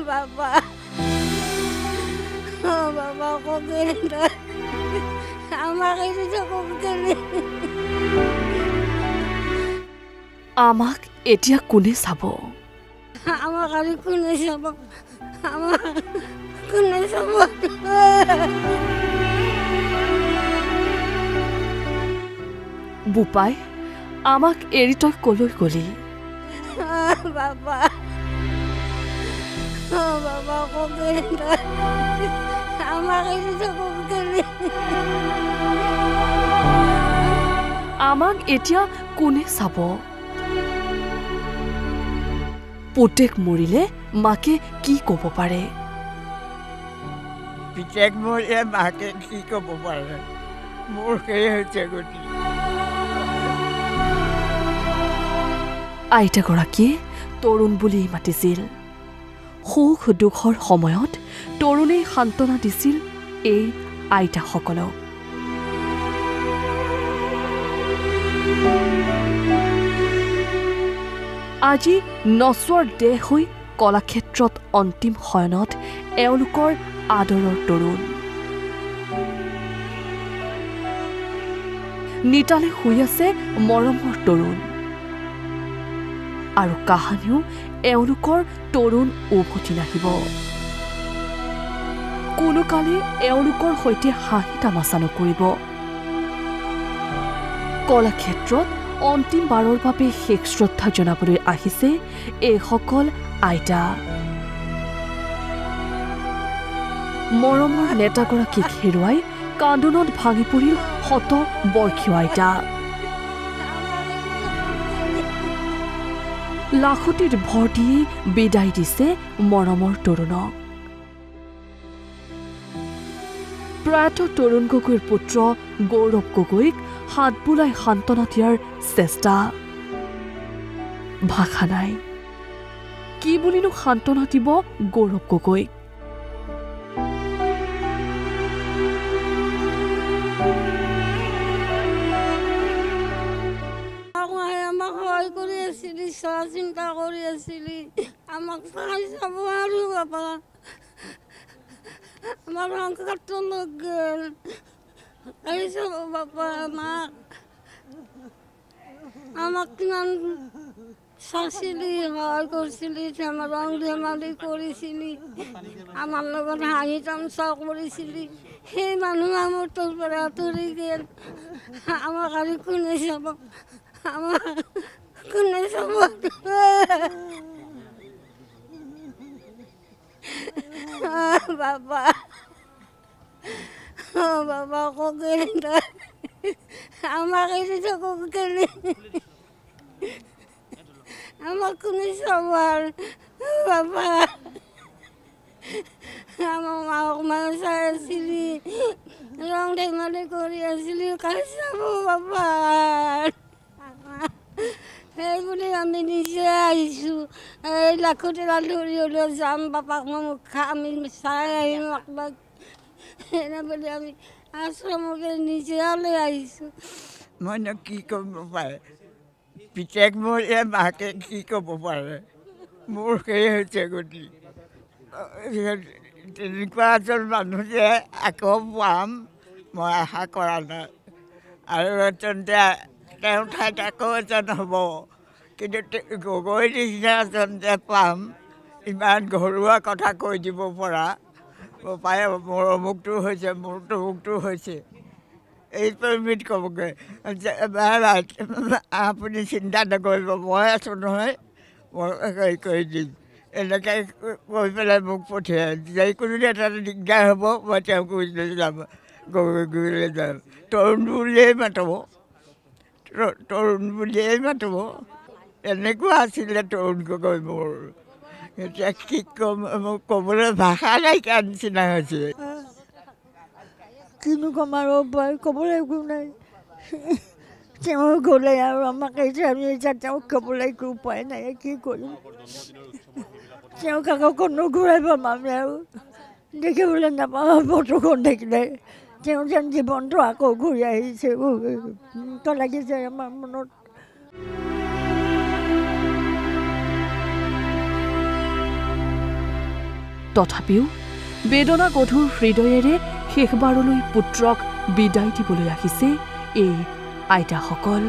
বাবা বাবা কবে আমাকে কবে আমাক এতিয়া কোনে চাব? আমাক আৰু কোনে চাব? আমাক কোনে চাব? বোপাই, আমাক এৰি তই কলৈ গলি? বাবা বাবা কবে আমাক কবে আমাক এতিয়া কোনে চাব? পুতেক মৰিলে মাকে কি ক'ব পাৰে? পিতেক মৰিলে মাকে কি ক'ব পাৰে? মোৰ সেই হৈছে গতি। আইতাগৰাকীয়ে তৰুণ বুলি মাতিছিল। সুখ দুখৰ সময়ত তৰুণেই সান্তনা দিছিল এই আইতাসকলক। আজি নশ্বৰ দেহ হৈ কলাক্ষেত্ৰত অন্তিম শয়নত এওঁলোকৰ আদৰৰ তৰুণ। নিতালে শুই আছে মৰমৰ তৰুণ। আৰু কাহানিও এওঁলোকৰ তৰুণ উভতি নাহিব। কোনো কালে এওঁলোকৰ সৈতে হাঁহি তামাচা নকৰিব। কলাক্ষেত্ৰত অন্তিমবাৰৰ বাবে শেষ শ্ৰদ্ধা জনাবলৈ আহিছে এইসকল আইতা। মৰমৰ নেতাগৰাকীক হেৰুৱাই কান্দোনত ভাঙি পৰিল শত বৰ্ষীয় আইতা। লাখুটিত ভৰ দিয়ে বিদায় দিছে মৰমৰ তৰুণক। প্ৰয়াত তৰুণ গগৈৰ পুত্ৰ গৌৰৱ গগৈক হাত বোলাই সান্তনা দিয়াৰ চেষ্টা। ভাষা নাই। কি বুলিনো সান্তনা দিব গৌৰৱ গগৈক? আমাক সহায় কৰি আছিলি, চোৱা চিন্তা কৰি আছিলি, আমাক চাই চাব আৰু বাবা আমাৰ সংসাৰটো লগ গ'ল। চাই চাব বাবা আমাক কিমান চাইছিলি, সহায় কৰিছিলি, ৰং ধেমালি কৰিছিলি, আমাৰ লগত হাঁহি তামচা কৰিছিলি। সেই মানুহ আমাৰ তোৰ পৰা আঁতৰি গ'ল। আমাক আৰু কোনে চাব? আমাক কোনে চাব? বাবা বাবা কবে আমাক কবে আমাক কোনে চাব? বাবা আমাৰ মাক মানে চাই আছিলি, ৰং ধেমালি কৰি আছিলি, কাই চাব বাবা? সেইবুলি আমি নিজে আহিছোঁ। এই লাখুটিৰা ধৰি হ'লেও যাম, বাপাক মই মুখা আমি চাই আহিম আপোনাক। এনে বুলি আমি আশ্ৰমকে নিজে লৈ আহিছোঁ। মইনো কি ক'ব পাৰে? পিতেক মৰিলে মাকে কি ক'ব পাৰে? মোৰ সেই হৈছে গতি। তেনেকুৱা এজন মানুহ যে আকৌ পাম মই আশা কৰা নাই। আৰু তেন্তে তেওঁৰ ঠাইত আকৌ এজন হ'ব। কিন্তু গগৈ নিচিনা এজন যে পাম, ইমান ঘৰুৱা কথা কৈ দিব পৰা, পায় মোৰ অমুকটো হৈছে, মোৰ তমুকটো হৈছে, এই পৰিমিত ক'বগৈ আপুনি চিন্তা নকৰিব, মই আছোঁ নহয়, মই হেৰি কৰি দিম। এনেকৈ কৈ পেলাই মোক পঠিয়াই। যিকোনো এটা দিগদাৰ হ'ব মই তেওঁক লৈ যাম, গগৈলৈ যাম। তৰুণ বুলিয়েই মাতিব, তৰুণ বুলিয়েই মাতিব। এনেকুৱা আছিলে তৰুণ গগৈ মোৰ। এতিয়া কি ক'ম, মোক ক'বলৈ ভাষা নাইকিয়া নিচিনা হৈছে। কিনো ক'ম আৰু ক'বলৈ একো নাই। তেওঁ গ'লে আৰু আমাক আমি এতিয়া তেওঁক ক'বলৈ একো উপায় নাই। কি কৰিম? তেওঁক আকৌ কোনো ঘূৰাই পাম আমি আৰু দেখিবলৈ নাপাওঁ ফটোখন দেখিলে। তেওঁ যেন জীৱনটো আকৌ ঘূৰি আহিছে লাগিছে আমাৰ মনত। তথাপিও বেদনা গধুৰ হৃদয়েৰে শেষবাৰলৈ পুত্ৰক বিদায় দিবলৈ আহিছে এই আইতাসকল।